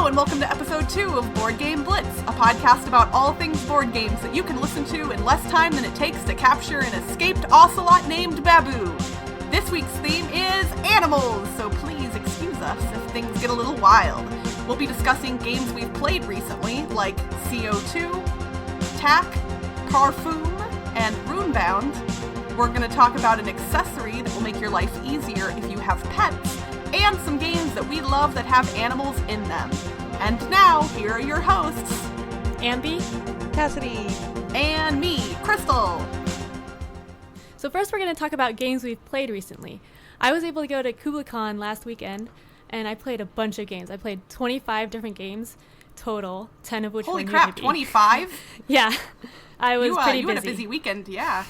Hello and welcome to episode 2 of Board Game Blitz, a podcast about all things board games that you can listen to in less time than it takes to capture an escaped ocelot named Babu. This week's theme is animals, so please excuse us if things get a little wild. We'll be discussing games we've played recently, like CO2, Tak, Parfum, and Runebound. We're going to talk about an accessory that will make your life easier if you have pets, and some games that we love that have animals in them. And now, here are your hosts, Ambie, Cassadi, and me, Crystal. So first we're going to talk about games we've played recently. I was able to go to KublaCon last weekend, and I played a bunch of games. I played 25 different games total, 10 of which were Holy crap, 25? Yeah, I was pretty busy. You had a busy weekend, yeah.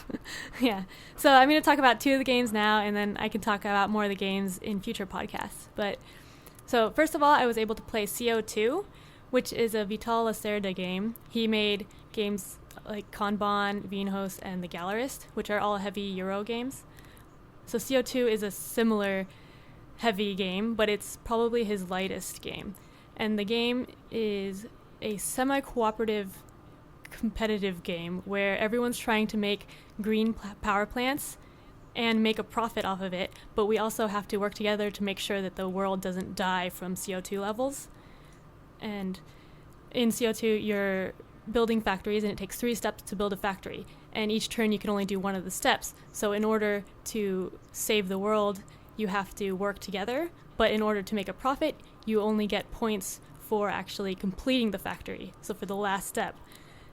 Yeah, so I'm going to talk about 2 of the games now, and then I can talk about more of the games in future podcasts. So first of all, I was able to play CO2, which is a Vital Lacerda game. He made games like Kanban, Vinhos, and The Gallerist, which are all heavy Euro games. So CO2 is a similar heavy game, but it's probably his lightest game. And the game is a semi-cooperative competitive game where everyone's trying to make green power plants and make a profit off of it, but we also have to work together to make sure that the world doesn't die from CO2 levels. And in CO2, you're building factories, and it takes 3 steps to build a factory. And each turn, you can only do one of the steps. So in order to save the world, you have to work together. But in order to make a profit, you only get points for actually completing the factory. So for the last step.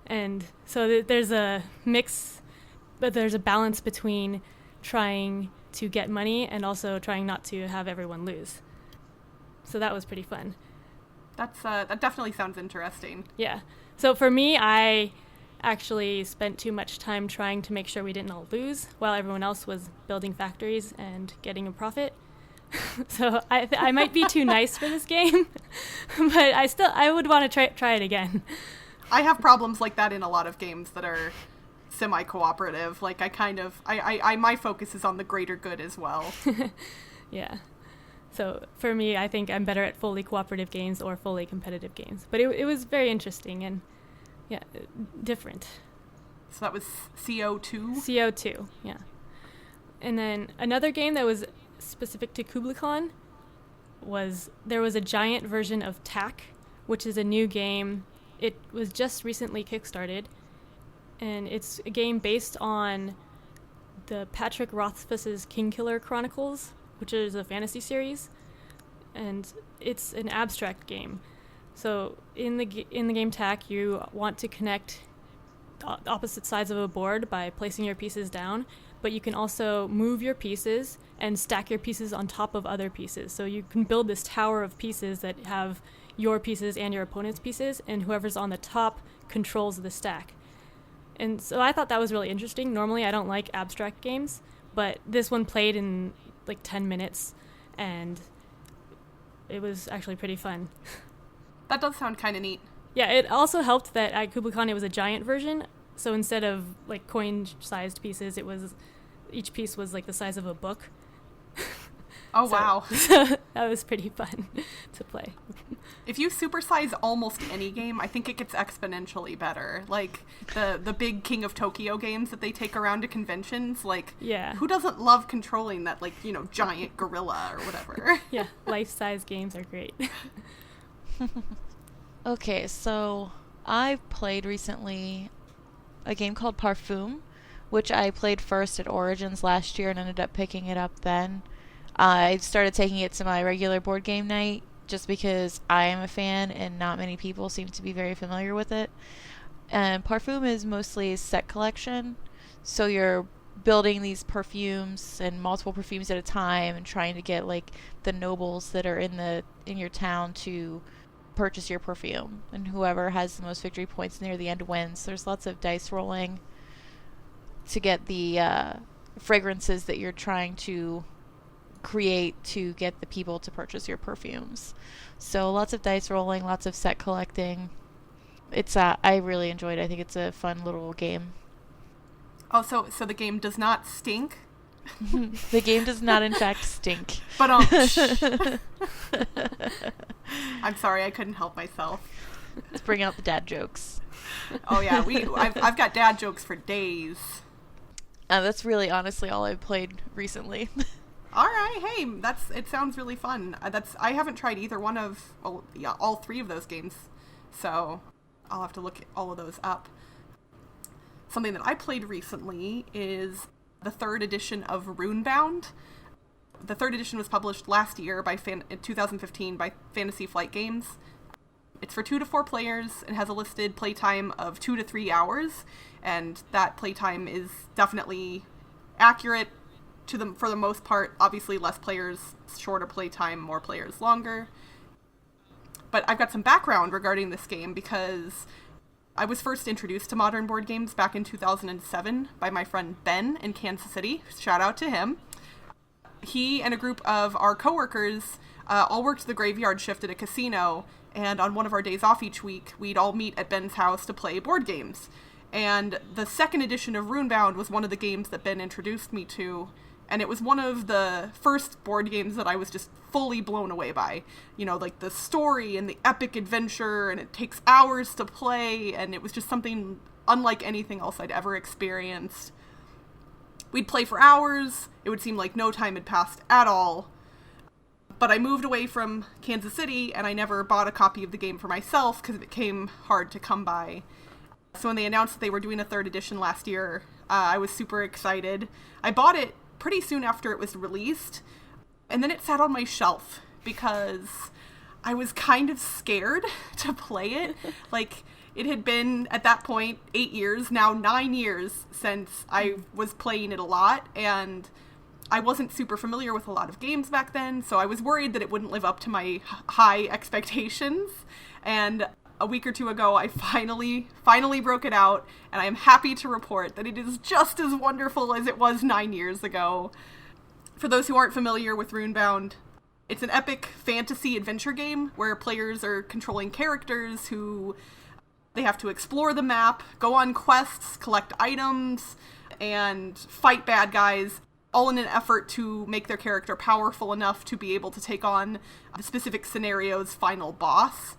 And so there's a mix, but there's a balance between trying to get money and also trying not to have everyone lose. So that was pretty fun. That definitely sounds interesting. Yeah. So for me, I actually spent too much time trying to make sure we didn't all lose while everyone else was building factories and getting a profit. So I might be too nice for this game, but I would want to try it again. I have problems like that in a lot of games that are semi-cooperative. Like I my focus is on the greater good as well. Yeah. So for me, I think I'm better at fully cooperative games or fully competitive games. But it was very interesting and, yeah, different. So that was CO2? CO2, yeah. And then another game that was specific to KublaCon there was a giant version of Tak, which is a new game. It was just recently kickstarted, and it's a game based on the Patrick Rothfuss's Kingkiller Chronicles, which is a fantasy series, and it's an abstract game. So in the game Tak, you want to connect opposite sides of a board by placing your pieces down, but you can also move your pieces and stack your pieces on top of other pieces. So you can build this tower of pieces that have your pieces and your opponent's pieces, and whoever's on the top controls the stack. And so I thought that was really interesting. Normally I don't like abstract games, but this one played in like 10 minutes, and it was actually pretty fun. That does sound kind of neat. Yeah, it also helped that at KublaCon it was a giant version, so instead of like coin-sized pieces, each piece was like the size of a book. Oh, wow. That was pretty fun to play. If you supersize almost any game, I think it gets exponentially better. Like the big King of Tokyo games that they take around to conventions, like, yeah. Who doesn't love controlling that, like, giant gorilla or whatever? Yeah, life-size games are great. Okay, so I've played recently a game called Parfum, which I played first at Origins last year and ended up picking it up then. I started taking it to my regular board game night just because I am a fan and not many people seem to be very familiar with it. And Parfum is mostly a set collection, so you're building these perfumes and multiple perfumes at a time and trying to get like the nobles that are in your town to purchase your perfume, and whoever has the most victory points near the end wins. There's lots of dice rolling to get the fragrances that you're trying to create to get the people to purchase your perfumes. So lots of dice rolling, lots of set collecting. I really enjoyed it. I think it's a fun little game. Oh, so the game does not stink? The game does not, in fact, stink. But I'm sorry, I couldn't help myself. Let's bring out the dad jokes. Oh yeah, I've got dad jokes for days. That's really honestly all I've played recently. All right, hey, it sounds really fun. I haven't tried either one of, all three of those games, so I'll have to look all of those up. Something that I played recently is the 3rd edition of Runebound. The 3rd edition was published last year in 2015 by Fantasy Flight Games. It's for 2 to 4 players and has a listed playtime of 2 to 3 hours, and that playtime is definitely accurate for the most part. Obviously, less players, shorter playtime, more players, longer. But I've got some background regarding this game because I was first introduced to modern board games back in 2007 by my friend Ben in Kansas City. Shout out to him. He and a group of our coworkers all worked the graveyard shift at a casino, and on one of our days off each week, we'd all meet at Ben's house to play board games. And the 2nd edition of Runebound was one of the games that Ben introduced me to, and it was one of the first board games that I was just fully blown away by. You know, like the story and the epic adventure, and it takes hours to play, and it was just something unlike anything else I'd ever experienced. We'd play for hours, it would seem like no time had passed at all. But I moved away from Kansas City, and I never bought a copy of the game for myself because it became hard to come by. So when they announced that they were doing a 3rd edition last year, I was super excited. I bought it pretty soon after it was released, and then it sat on my shelf because I was kind of scared to play it. Like, it had been, at that point, 8 years, now 9 years since I was playing it a lot, and I wasn't super familiar with a lot of games back then, so I was worried that it wouldn't live up to my high expectations. And a week or two ago, I finally broke it out, and I am happy to report that it is just as wonderful as it was 9 years ago. For those who aren't familiar with Runebound, it's an epic fantasy adventure game where players are controlling characters who they have to explore the map, go on quests, collect items, and fight bad guys, all in an effort to make their character powerful enough to be able to take on the specific scenario's final boss.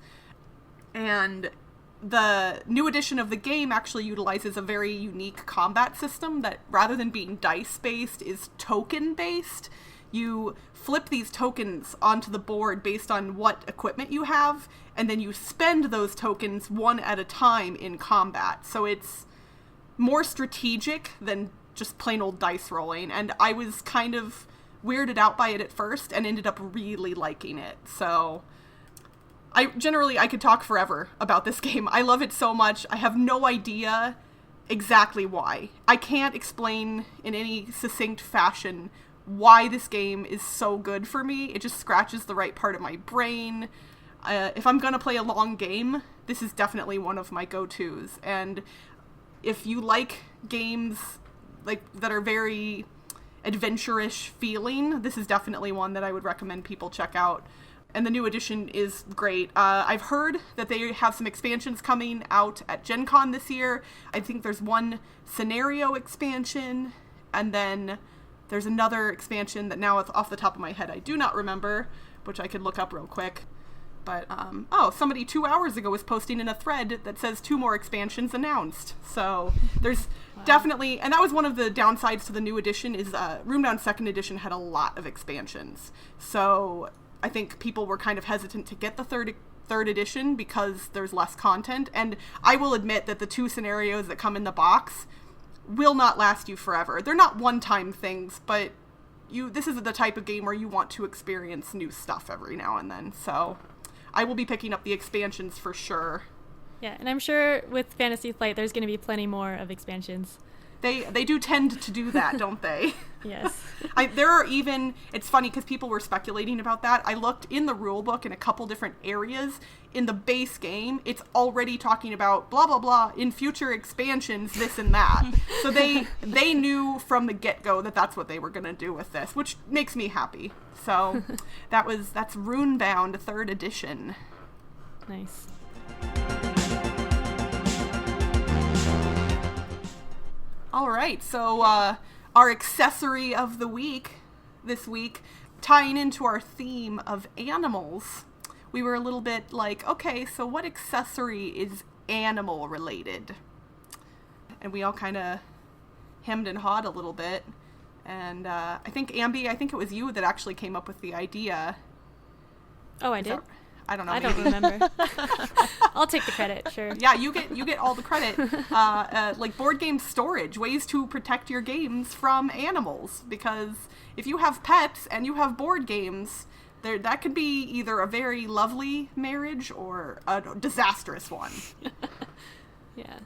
And the new edition of the game actually utilizes a very unique combat system that, rather than being dice-based, is token-based. You flip these tokens onto the board based on what equipment you have, and then you spend those tokens one at a time in combat. So it's more strategic than just plain old dice rolling, and I was kind of weirded out by it at first and ended up really liking it. So I could talk forever about this game. I love it so much. I have no idea exactly why. I can't explain in any succinct fashion why this game is so good for me. It just scratches the right part of my brain. If I'm gonna play a long game, this is definitely one of my go-tos. And if you like games like that are very adventure-ish feeling, this is definitely one that I would recommend people check out. And the new edition is great. I've heard that they have some expansions coming out at Gen Con this year. I think there's one scenario expansion, and then there's another expansion that now off the top of my head I do not remember, which I could look up real quick. But, somebody 2 hours ago was posting in a thread that says 2 more expansions announced. So there's definitely, and that was one of the downsides to the new edition, is Runebound 2nd edition had a lot of expansions. So I think people were kind of hesitant to get the third edition because there's less content. And I will admit that the 2 scenarios that come in the box will not last you forever. They're not one-time things, but this is the type of game where you want to experience new stuff every now and then. So I will be picking up the expansions for sure. Yeah, and I'm sure with Fantasy Flight there's going to be plenty more of expansions. They do tend to do that, don't they? Yes. There are even, it's funny because people were speculating about that. I looked in the rule book in a couple different areas. In the base game, it's already talking about blah, blah, blah, in future expansions, this and that. So they knew from the get-go that that's what they were going to do with this, which makes me happy. So that's Runebound 3rd edition. Nice. All right, so our accessory of the week this week, tying into our theme of animals, we were a little bit like, okay, so what accessory is animal related? And we all kind of hemmed and hawed a little bit. And I think, Ambie, it was you that actually came up with the idea. Oh, I did? I don't know. I don't remember. I'll take the credit, sure. Yeah, you get all the credit. Like board game storage, ways to protect your games from animals. Because if you have pets and you have board games, that could be either a very lovely marriage or a disastrous one. Yeah.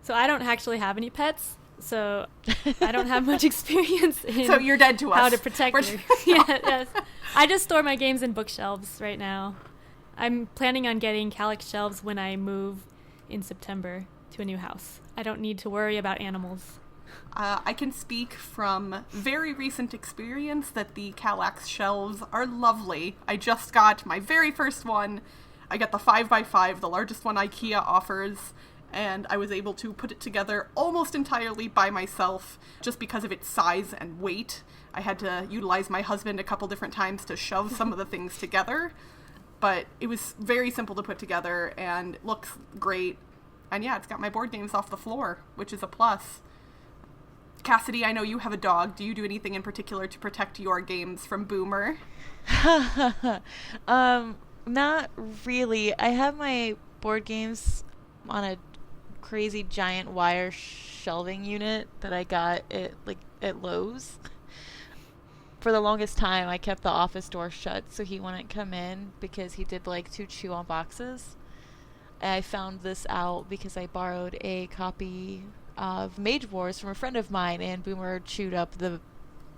So I don't actually have any pets, so I don't have much experience in so you're dead to us. How to protect your... Yes. I just store my games in bookshelves right now. I'm planning on getting Calyx shelves when I move in September to a new house. I don't need to worry about animals. I can speak from very recent experience that the Calyx shelves are lovely. I just got my very first one. I got the 5x5, the largest one IKEA offers, and I was able to put it together almost entirely by myself just because of its size and weight. I had to utilize my husband a couple different times to shove some of the things together. But it was very simple to put together and looks great. And yeah, it's got my board games off the floor, which is a plus. Cassadi, I know you have a dog. Do you do anything in particular to protect your games from Boomer? Not really. I have my board games on a crazy giant wire shelving unit that I got at Lowe's. For the longest time, I kept the office door shut so he wouldn't come in because he did like to chew on boxes. And I found this out because I borrowed a copy of Mage Wars from a friend of mine, and Boomer chewed up the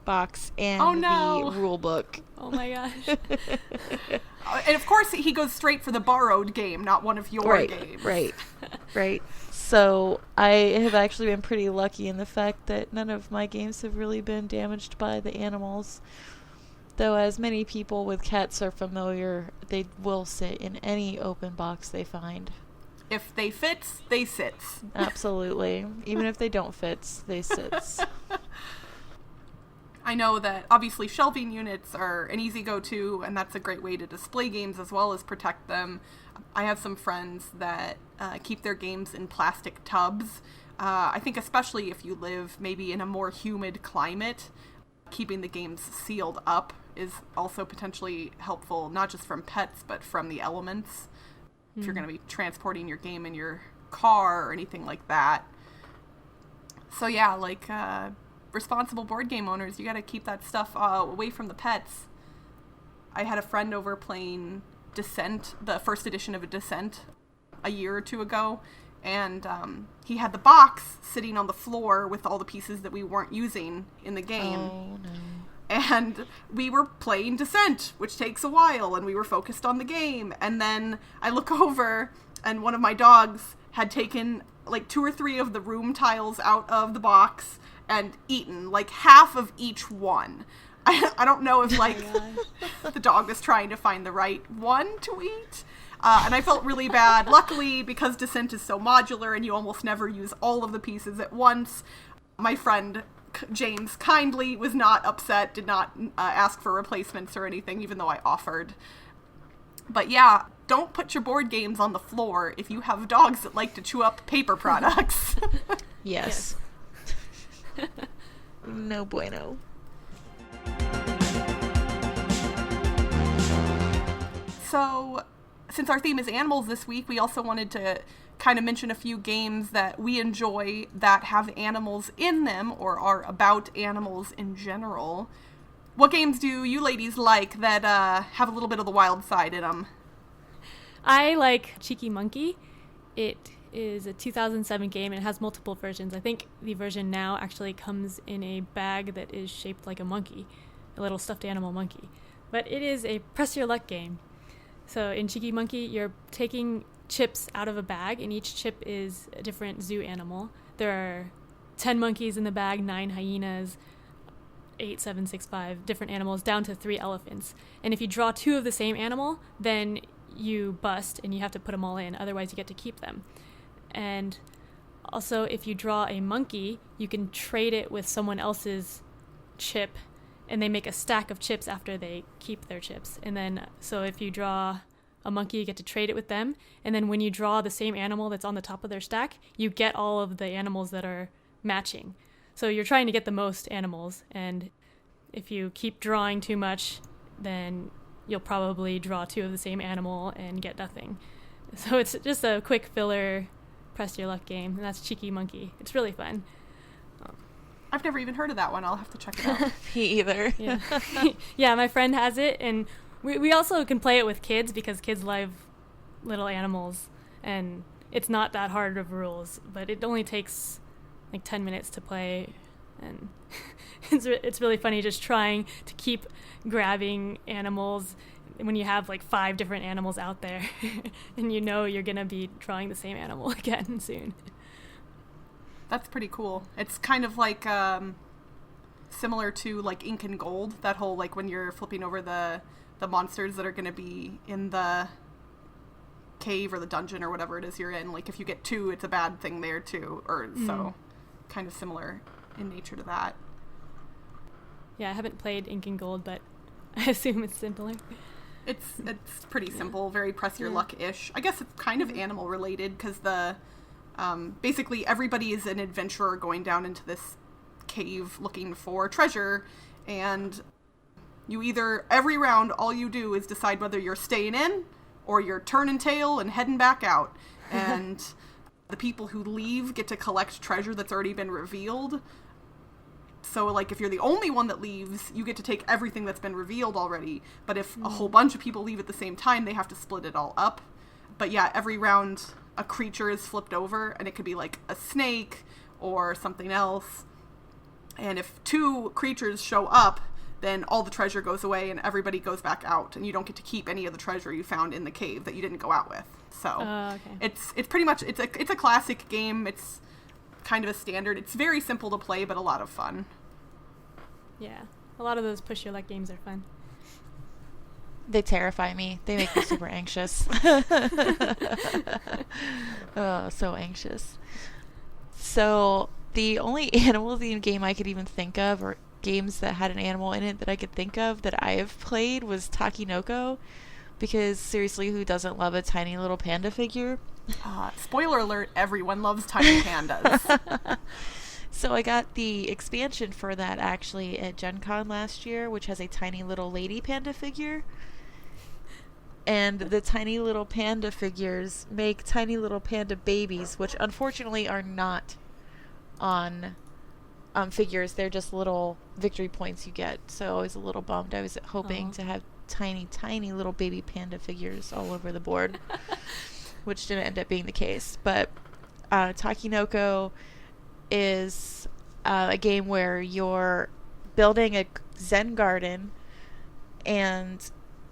box and the rule book. Oh my gosh. And of course, he goes straight for the borrowed game, not one of your games. Right. So I have actually been pretty lucky in the fact that none of my games have really been damaged by the animals. Though as many people with cats are familiar, they will sit in any open box they find. If they fits, they sits. Absolutely. Even if they don't fit, they sits. I know that obviously shelving units are an easy go-to, and that's a great way to display games as well as protect them. I have some friends that keep their games in plastic tubs. I think especially if you live maybe in a more humid climate, keeping the games sealed up is also potentially helpful, not just from pets, but from the elements. If you're going to be transporting your game in your car or anything like that. So yeah, like responsible board game owners, you got to keep that stuff away from the pets. I had a friend over playing Descent, the first edition of Descent, a year or two ago, and he had the box sitting on the floor with all the pieces that we weren't using in the game. Oh, no. And we were playing Descent, which takes a while, and we were focused on the game. And then I look over, and one of my dogs had taken like 2 or 3 of the room tiles out of the box and eaten like half of each one. I don't know if like the dog was trying to find the right one to eat. And I felt really bad. Luckily, because Descent is so modular and you almost never use all of the pieces at once, my friend James kindly was not upset, did not ask for replacements or anything, even though I offered. But yeah, don't put your board games on the floor if you have dogs that like to chew up paper products. Yes. No bueno. So, since our theme is animals this week, we also wanted to kind of mention a few games that we enjoy that have animals in them or are about animals in general. What games do you ladies like that have a little bit of the wild side in them? I like Cheeky Monkey. It is a 2007 game and it has multiple versions. I think the version now actually comes in a bag that is shaped like a monkey, a little stuffed animal monkey. But it is a press your luck game. So in Cheeky Monkey, you're taking chips out of a bag, and each chip is a different zoo animal. There are 10 monkeys in the bag, 9 hyenas, 8, 7, 6, 5 different animals, down to 3 elephants. And if you draw 2 of the same animal, then you bust, and you have to put them all in. Otherwise, you get to keep them. And also, if you draw a monkey, you can trade it with someone else's chip, and they make a stack of chips after they keep their chips. And then, so if you draw a monkey, you get to trade it with them. And then when you draw the same animal that's on the top of their stack, you get all of the animals that are matching. So you're trying to get the most animals. And if you keep drawing too much, then you'll probably draw 2 of the same animal and get nothing. So it's just a quick filler, press your luck game. And that's Cheeky Monkey. It's really fun. I've never even heard of that one. I'll have to check it out. Me either. Yeah. Yeah, my friend has it, and we also can play it with kids because kids love little animals, and it's not that hard of rules, but it only takes like 10 minutes to play, and it's really funny just trying to keep grabbing animals when you have like 5 different animals out there, and you know you're going to be drawing the same animal again soon. That's pretty cool. It's kind of like similar to like Incan Gold, that whole like when you're flipping over the monsters that are going to be in the cave or the dungeon or whatever it is you're in. Like if you get 2, it's a bad thing there too. Or so kind of similar in nature to that. Yeah, I haven't played Incan Gold, but I assume it's similar. It's pretty simple, very press your luck-ish. I guess it's kind of animal related because the basically everybody is an adventurer going down into this cave looking for treasure, and you either, every round, all you do is decide whether you're staying in or you're turning tail and heading back out. And the people who leave get to collect treasure that's already been revealed. So, like, if you're the only one that leaves, you get to take everything that's been revealed already. But if a whole bunch of people leave at the same time, they have to split it all up. But yeah, every round, a creature is flipped over, and it could be, like, a snake or something else. And if 2 creatures show up, then all the treasure goes away and everybody goes back out, and you don't get to keep any of the treasure you found in the cave that you didn't go out with. So Okay. it's pretty much, it's a classic game. It's kind of a standard. It's very simple to play, but a lot of fun. Yeah, a lot of those push your luck games are fun. They terrify me. They make me super anxious. Oh, so anxious. So the only animal-themed game I could even think of, or games that had an animal in it that I could think of that I have played, was Takenoko. Because seriously, who doesn't love a tiny little panda figure? Spoiler alert, everyone loves tiny pandas. So I got the expansion for that actually at Gen Con last year, which has a tiny little lady panda figure. And the tiny little panda figures make tiny little panda babies, which unfortunately are not on figures. They're just little victory points you get. So I was a little bummed. I was hoping to have tiny, tiny little baby panda figures all over the board, which didn't end up being the case. But Takenoko is a game where you're building a Zen garden, and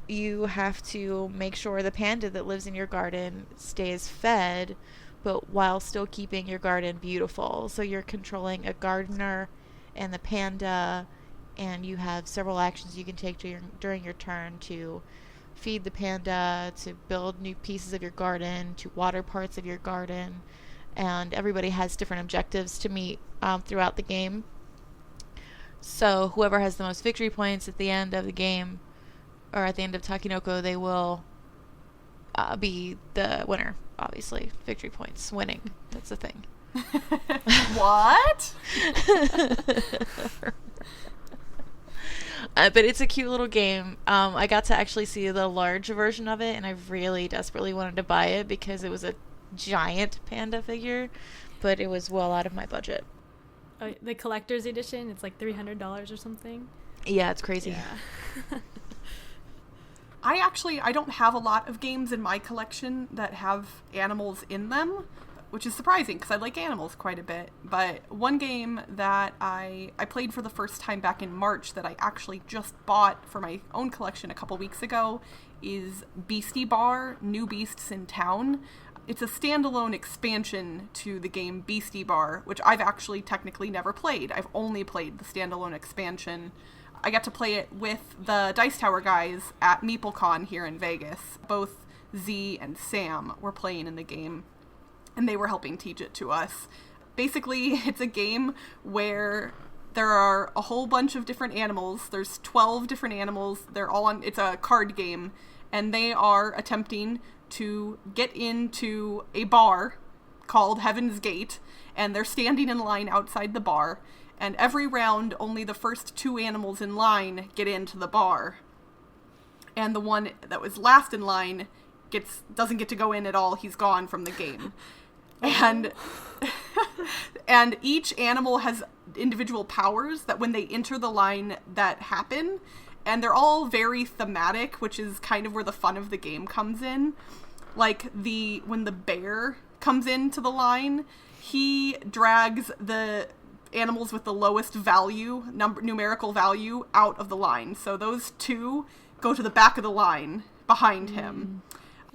you have to make sure the panda that lives in your garden stays fed, but while still keeping your garden beautiful. So you're controlling a gardener and the panda, and you have several actions you can take during your turn to feed the panda, to build new pieces of your garden, to water parts of your garden, and everybody has different objectives to meet throughout the game. So whoever has the most victory points at the end of the game, or at the end of Takenoko, they will be the winner, obviously. Victory points, winning. That's the thing. What? But it's a cute little game. I got to actually see the large version of it, and I really desperately wanted to buy it because it was a giant panda figure, but it was well out of my budget. Oh, the collector's edition, it's like $300 or something. Yeah, it's crazy. Yeah. I don't have a lot of games in my collection that have animals in them, which is surprising because I like animals quite a bit. But one game that I played for the first time back in March that I actually just bought for my own collection a couple weeks ago is Beasty Bar, New Beasts in Town. It's a standalone expansion to the game Beasty Bar, which I've actually technically never played. I've only played the standalone expansion. I got to play it with the Dice Tower guys at MeepleCon here in Vegas. Both Z and Sam were playing in the game, and they were helping teach it to us. Basically, it's a game where there are a whole bunch of different animals. There's 12 different animals. They're all on, it's a card game, and they are attempting to get into a bar called Heaven's Gate, and they're standing in line outside the bar, and every round only the first 2 animals in line get into the bar, and the one that was last in line doesn't get to go in at all. He's gone from the game. And and each animal has individual powers that when they enter the line that happen, and they're all very thematic, which is kind of where the fun of the game comes in. Like when the bear comes into the line, he drags the animals with the lowest value, numerical value, out of the line. So those 2 go to the back of the line behind him.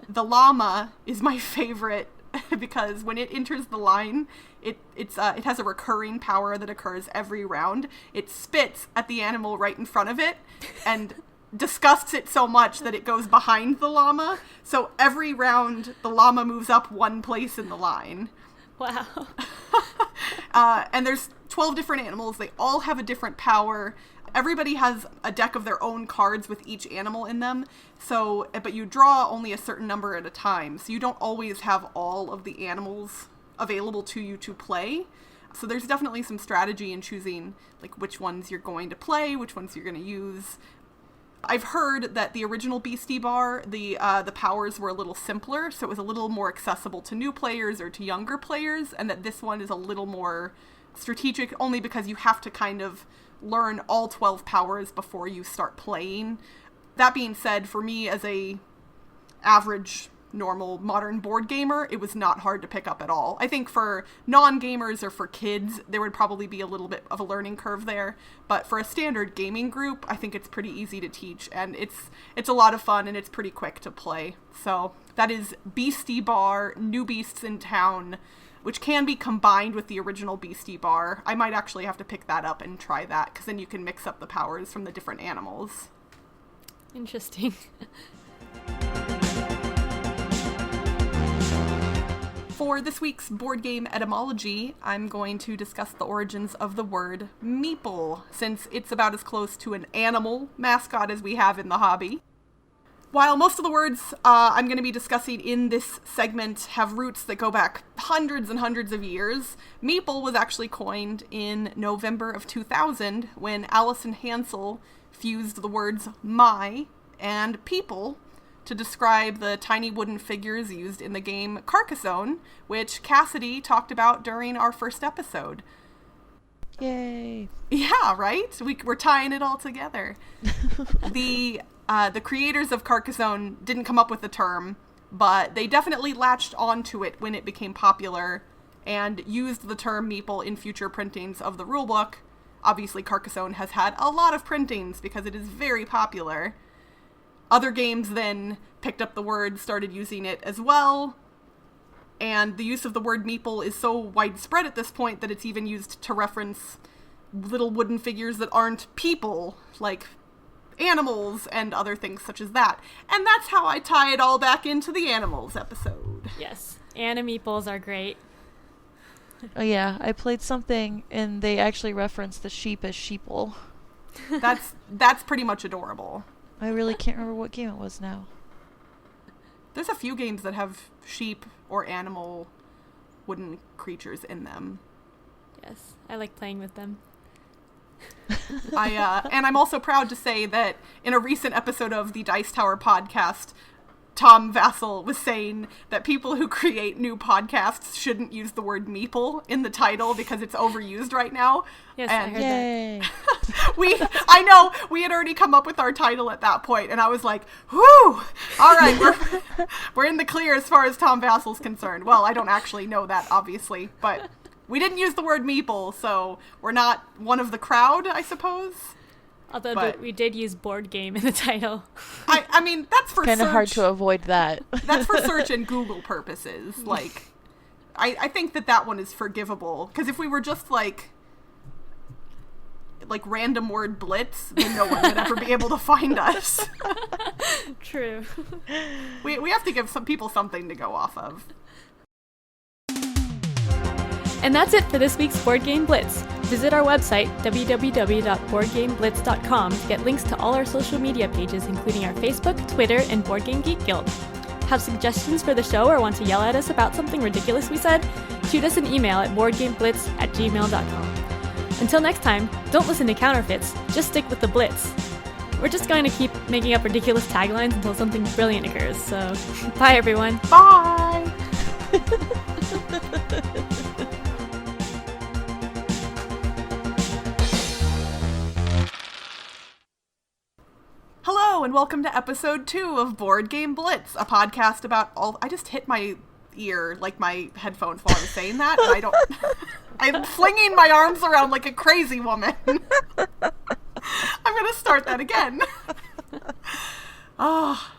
The llama is my favorite because when it enters the line, it has a recurring power that occurs every round. It spits at the animal right in front of it and disgusts it so much that it goes behind the llama. So every round, the llama moves up 1 place in the line. Wow. And there's 12 different animals. They all have a different power. Everybody has a deck of their own cards with each animal in them. So, but you draw only a certain number at a time. So you don't always have all of the animals available to you to play. So there's definitely some strategy in choosing like which ones you're going to play, which ones you're going to use. I've heard that the original Beasty bar, the powers were a little simpler, so it was a little more accessible to new players or to younger players, and that this one is a little more strategic, only because you have to kind of learn all 12 powers before you start playing. That being said, for me as a average, normal, modern board gamer, it was not hard to pick up at all. I think for non-gamers or for kids, there would probably be a little bit of a learning curve there. But for a standard gaming group, I think it's pretty easy to teach, and it's a lot of fun, and it's pretty quick to play. So that is Beasty Bar, New Beasts in Town, which can be combined with the original Beasty Bar. I might actually have to pick that up and try that, because then you can mix up the powers from the different animals. Interesting. For this week's board game etymology, I'm going to discuss the origins of the word Meeple, since it's about as close to an animal mascot as we have in the hobby. While most of the words I'm going to be discussing in this segment have roots that go back hundreds and hundreds of years, Meeple was actually coined in November of 2000 when Allison Hansel fused the words my and people to describe the tiny wooden figures used in the game Carcassonne, which Cassadi talked about during our first episode. Yay. Yeah, right? We're tying it all together. The creators of Carcassonne didn't come up with the term, but they definitely latched onto it when it became popular and used the term Meeple in future printings of the rulebook. Obviously, Carcassonne has had a lot of printings because it is very popular. Other games then picked up the word, started using it as well, and the use of the word Meeple is so widespread at this point that it's even used to reference little wooden figures that aren't people, like animals and other things such as that. And that's how I tie it all back into the animals episode. Yes, Meeples are great. Oh yeah, I played something and they actually referenced the sheep as sheeple. That's pretty much adorable. I really can't remember what game it was now. There's a few games that have sheep or animal wooden creatures in them. Yes, I like playing with them. And I'm also proud to say that in a recent episode of the Dice Tower podcast, Tom Vassell was saying that people who create new podcasts shouldn't use the word Meeple in the title because it's overused right now. Yes, and I heard that. I know, we had already come up with our title at that point, and I was like, whew, all right, we're in the clear as far as Tom Vassell's concerned. Well, I don't actually know that, obviously, but we didn't use the word Meeple, so we're not one of the crowd, I suppose. Although we did use board game in the title. I mean, that's for kind of search. hard to avoid that. That's for search and Google purposes. Like, I think that one is forgivable. Because if we were just like random word blitz, then no one would ever be able to find us. True. We have to give some people something to go off of. And that's it for this week's Board Game Blitz. Visit our website, www.boardgameblitz.com, to get links to all our social media pages, including our Facebook, Twitter, and Board Game Geek Guild. Have suggestions for the show or want to yell at us about something ridiculous we said? Shoot us an email at boardgameblitz@gmail.com. Until next time, don't listen to counterfeits, just stick with the Blitz. We're just going to keep making up ridiculous taglines until something brilliant occurs, so bye everyone. Bye! Hello, and welcome to episode 2 of Board Game Blitz, a podcast about all... I just hit my ear, like my headphones while I was saying that, and I don't... I'm flinging my arms around like a crazy woman. I'm gonna start that again. Oh,